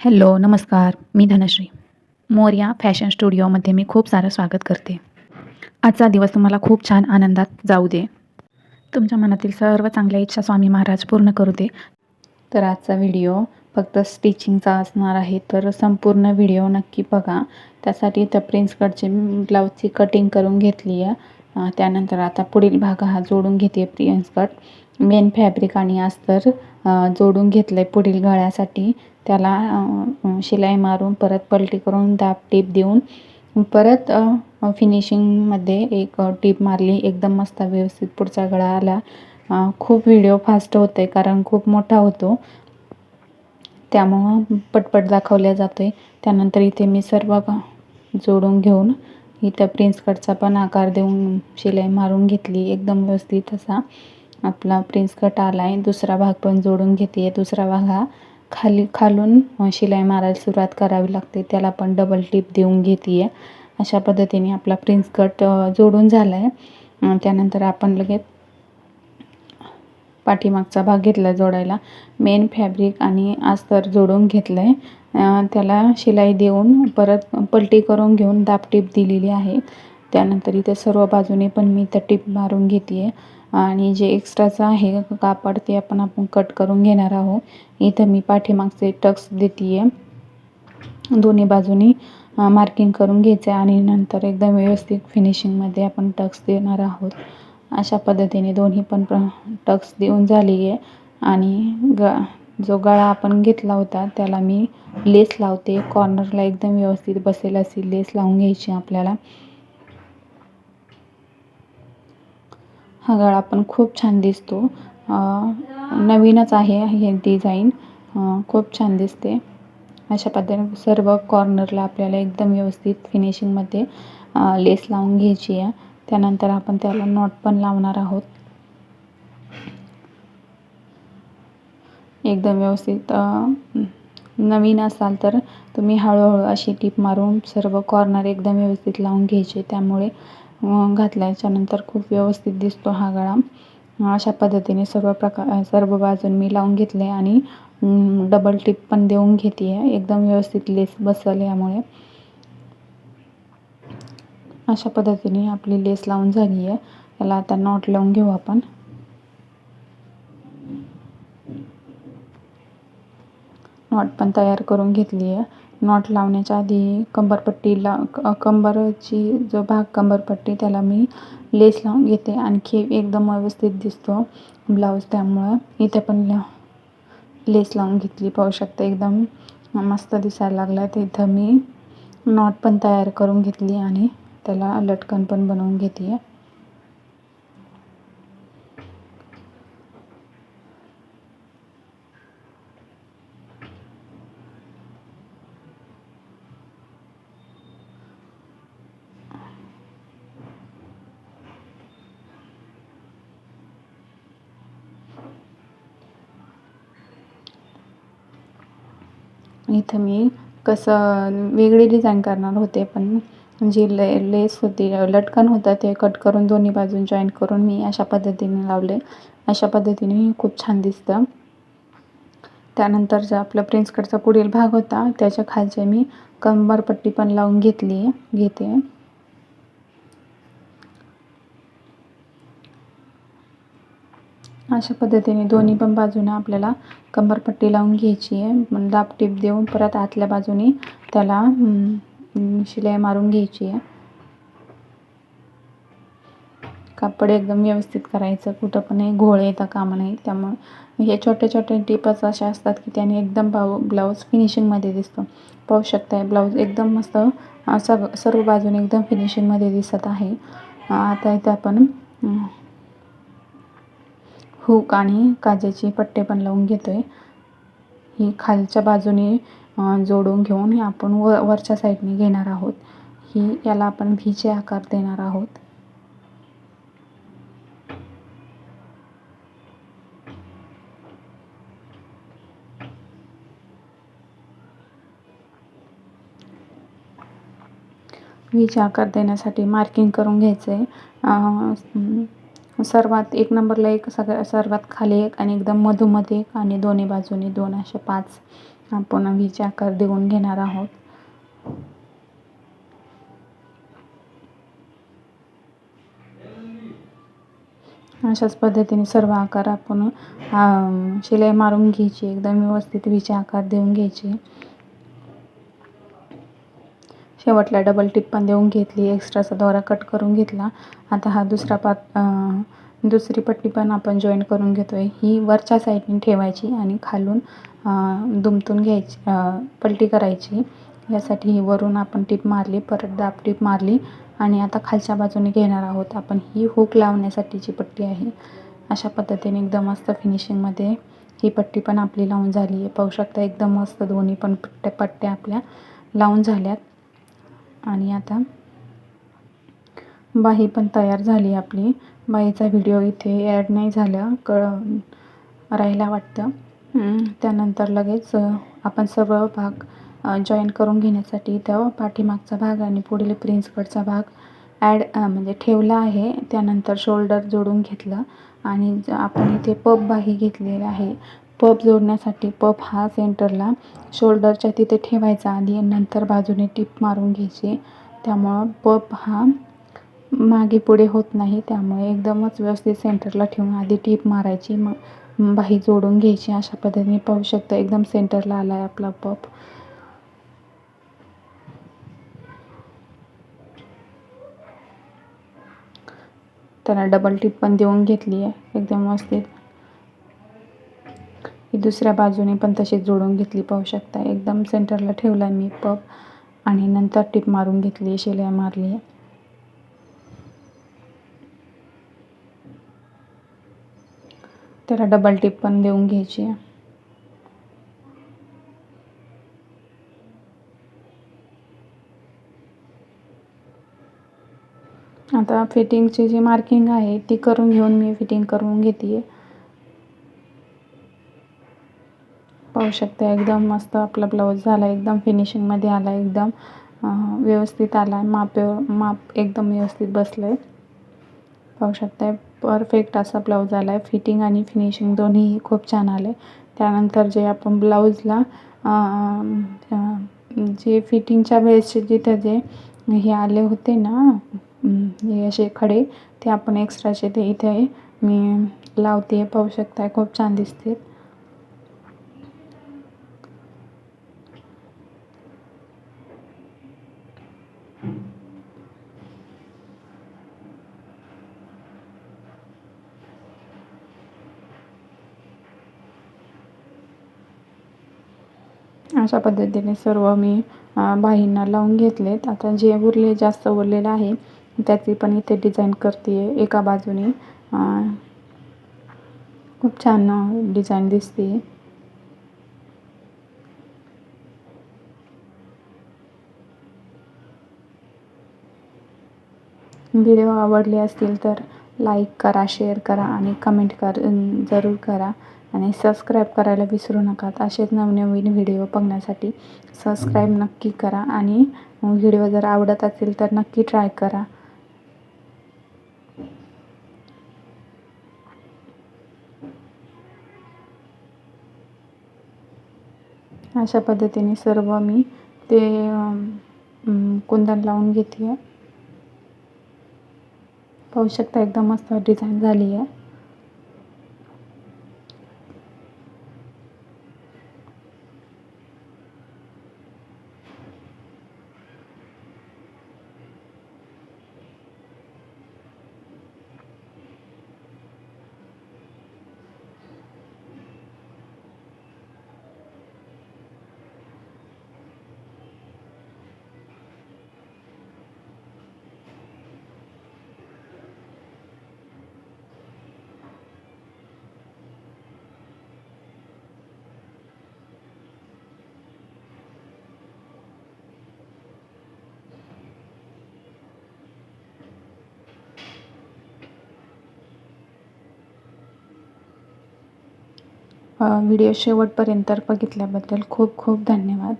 Hello, नमस्कार. मी Dhanashree. Morya fashion स्टुडिओमध्ये मी खूप सारं स्वागत करते. आजचा दिवस तुम्हाला खूप छान आनंदात जाऊ दे. तुमच्या मनातील सर्व चांगल्या इच्छा स्वामी महाराज पूर्ण करू दे. तर आजचा व्हिडिओ फक्त स्टिचिंगचा असणार आहे, तर संपूर्ण व्हिडिओ नक्की बघा. त्यासाठी त्या प्रिन्स कटची ब्लाऊजची कटिंग करून घेतली आहे. त्यानंतर आता पुढील भाग हा जोडून घेते. प्रिन्स कट मेन फॅब्रिक आणि अस्तर जोडून घेतलं आहे पुढील गळ्यासाठी. त्याला शिलाई मारून परत पलटी करून दाब टीप देऊन परत फिनिशिंगमध्ये एक टीप मारली. एकदम मस्त व्यवस्थित पुढचा गळा आला. खूप व्हिडिओ फास्ट होते कारण खूप मोठा होतो, त्यामुळं पटपट दाखवल्या जातोय. त्यानंतर इथे मी सर्व जोडून घेऊन इथं प्रिन्स कटचा पण आकार देऊन शिलाई मारून घेतली. एकदम व्यवस्थित असा आपला प्रिन्स कट आला आहे. दुसरा भाग पण जोडून घेते. दुसरा भाग हा खालून शिलाई मारायला सुरुवात करावी लागते, त्याला पण डबल टिप देऊन घेते आहे. अशा पद्धतीने आपला प्रिन्स कट जोडून झाला आहे. त्यानंतर आपण लगेच पाठीमागचा भाग घेतला जोडायला. मेन फॅब्रिक आणि अस्तर जोडून घेतलं आहे. त्याला शिलाई देऊन परत पलटी करून घेऊन दाब टीप दिलेली आहे. त्यानंतर इथे सर्व बाजूने पण मी त्या टीप मारून घेते आहे आणि जे एक्स्ट्राचं आहे कापड ते आपण कट करून घेणार आहोत. इथं मी पाठीमागचे टक्स देते आहे. दोन्ही बाजूनी मार्किंग करून घ्यायचं आणि नंतर एकदम व्यवस्थित फिनिशिंगमध्ये आपण टक्स देणार आहोत. अशा पद्धतीने दोन्ही पण टक्स देऊन झाली आहे आणि जो गळा आपण घेतला होता त्याला मी लेस लावते. कॉर्नरला एकदम व्यवस्थित बसेल अशी लेस लावून घ्यायची आपल्याला. हा गळा पण खूप छान दिसतो. नवीनच आहे हे डिझाईन, खूप छान दिसते. अशा पद्धतीने सर्व कॉर्नरला आपल्याला एकदम व्यवस्थित फिनिशिंगमध्ये लेस लावून घ्यायची आहे. त्यानंतर आपण त्याला नॉट पण लावणार आहोत. एकदम व्यवस्थित नवीन असाल तर तुम्ही हळूहळू अशी टीप मारून सर्व कॉर्नर एकदम व्यवस्थित लावून घ्यायचे. त्यामुळे घातल्याच्यानंतर खूप व्यवस्थित दिसतो हा गळा. अशा पद्धतीने सर्व बाजून मी लावून घेतले आणि डबल टिप पण देऊन घेते आहे. एकदम व्यवस्थित लेस बसेल यामुळे. अशा पद्धतीने आपली लेस लावून झाली आहे. याला आता नॉट लावून घेऊ आपण. नॉट पण तयार करून घेतली आहे. नॉट लावण्याच्या आधी कंबरची जो भाग कंबरपट्टी त्याला मी लेस लावून घेते. आणखी एकदम व्यवस्थित दिसतो ब्लाऊज, त्यामुळं इथे पण लेस लावून घेतली. पाहू शकता एकदम मस्त दिसायला लागला. तर इथं मी नॉट पण तयार करून घेतली आणि त्याला लटकन पण बनवून घेते आहे. इथं मी कसं वेगळी डिझाईन करणार होते, पण जी लेस होती, लटकन होतं ते कट करून दोन्ही बाजून जॉईंट करून मी अशा पद्धतीने लावले. अशा पद्धतीने खूप छान दिसतं. त्यानंतर जो आपला प्रिन्स कटचा पुढील भाग होता त्याच्या खालचे मी कंबरपट्टी पण लावून घेते. अशा पद्धतीने दोन्ही पण बाजूने आपल्याला कंबरपट्टी लावून घ्यायची आहे. दाब टीप देऊन परत आतल्या बाजूने त्याला शिलाई मारून घ्यायची आहे. कापड एकदम व्यवस्थित करायचं, कुठं पण घोळ येता कामा नये. त्यामुळे हे छोटे छोटे टिपच अशा असतात की त्याने एकदम ब्लाऊज फिनिशिंगमध्ये दिसतो. पाहू शकता ब्लाऊज एकदम मस्त सर्व बाजूने एकदम फिनिशिंगमध्ये दिसत आहे. आता इथे आपण हुक आणि काजेची पट्टे पण लावून घेतोय. ही खालच्या बाजूने जोडून घेऊन आपण वरच्या साईडने घेणार आहोत. याला आपण व्हीचे आकार देणार आहोत. व्हीचे आकार देण्यासाठी मार्किंग करून घ्यायचं आहे. सर्वात एक नंबरला एक, सर्वात खाली एक आणि एकदम मधोमध एक आणि दोन्ही बाजूनी दोन, अशा 5 आपण व्हीचे आकार देऊन घेणार आहोत. अशाच पद्धतीने सर्व आकार आपण शिलाई मारून घ्यायची, एकदम व्यवस्थित व्हीचे आकार देऊन घ्यायचे. शेवटला डबल टिप पण देऊन घेतली, एक्स्ट्राचा दोरा कट करून घेतला. आता हा दुसरी पट्टी पण आपण जॉईन करून घेतोय. ही वरच्या साईडने ठेवायची आणि खालून दुमटून घ्यायची, पलटी करायची. यासाठी ही वरून आपण टिप मारली, परत दाब टिप मारली आणि आता खालच्या बाजूने घेणार आहोत आपण. ही हुक लावण्यासाठीची पट्टी आहे. अशा पद्धतीने एकदम मस्त फिनिशिंगमध्ये ही पट्टी पण आपली लावून झाली आहे. पाहू शकता एकदम मस्त दोन्ही पण पट्ट्या आपल्या लावून झाल्यात. आणि आता बाही पण तयार झाली आपली. बाहीचा व्हिडिओ इथे ॲड नाही झाला, राहिला वाटतं. त्यानंतर लगेच आपण सर्व भाग जॉईन करून घेण्यासाठी इथं पाठीमागचा भाग आणि पुढील प्रिन्स कटचा भाग म्हणजे ठेवला आहे. त्यानंतर शोल्डर जोडून घेतलं आणि आपण इथे पफ बाही घेतलेला आहे. पफ जोडण्यासाठी पफ हा सेंटरला शोल्डरच्या तिथे ठेवायचा आधी, नंतर बाजूने टिप मारून घ्यायची. त्यामुळं पफ हा मागे पुढे होत नाही. त्यामुळे एकदमच व्यवस्थित सेंटरला ठेवून आधी टिप मारायची, मग बाही जोडून घ्यायची. अशा पद्धतीने पाहू शकता एकदम सेंटरला आला आहे आपला पफ. त्याला डबल टिप पण देऊन घेतली आहे एकदम व्यवस्थित. ही दुसऱ्या बाजूने पण तशीच जोडून घेतली. पाहू शकता एकदम सेंटरला ठेवला मी पफ आणि नंतर टिप मारून घेतली, शिलाई मारली आहे. त्याला डबल टिप पण देऊन घ्यायची आहे. आता फिटिंगची जी मार्किंग आहे ती करून घेऊन मी फिटिंग करून घेते. पाहू शकता एकदम मस्त आपला ब्लाऊज झाला, एकदम फिनिशिंगमध्ये आला, एकदम व्यवस्थित आला. माप एकदम व्यवस्थित बसलं आहे. पाहू शकता परफेक्ट असा ब्लाऊज आला आहे. फिटिंग आणि फिनिशिंग दोन्हीही खूप छान आले. त्यानंतर जे आपण ब्लाऊजला जे फिटिंगच्या वेळेसचे जिथे जे हे आले होते ना, हे असे खडे, ते आपण एक्स्ट्राचे ते इथे मी लावते. पाहू शकता खूप छान दिसते. अशा पद्धतीने सर्व मी बाहींना लावून घेतलेत. आता जे जास्त उरलेलं आहे त्याची पण इथे डिझाईन करते आहे. एका बाजूने खूप छान डिझाईन दिसते. व्हिडिओ आवडले असतील तर लाईक करा, शेअर करा आणि कमेंट जरूर करा आणि सबस्क्राईब करायला विसरू नका. असेच नवनवीन व्हिडिओ बघण्यासाठी सबस्क्राईब नक्की करा आणि व्हिडिओ जर आवडत असेल तर नक्की ट्राय करा. अशा पद्धतीने सर्व मी ते कुंदन लावून घेते. पाहू शकता एकदम मस्त डिझाईन झाली आहे. व्हिडिओ शेवटपर्यंत बघितल्याबद्दल खूप खूप धन्यवाद.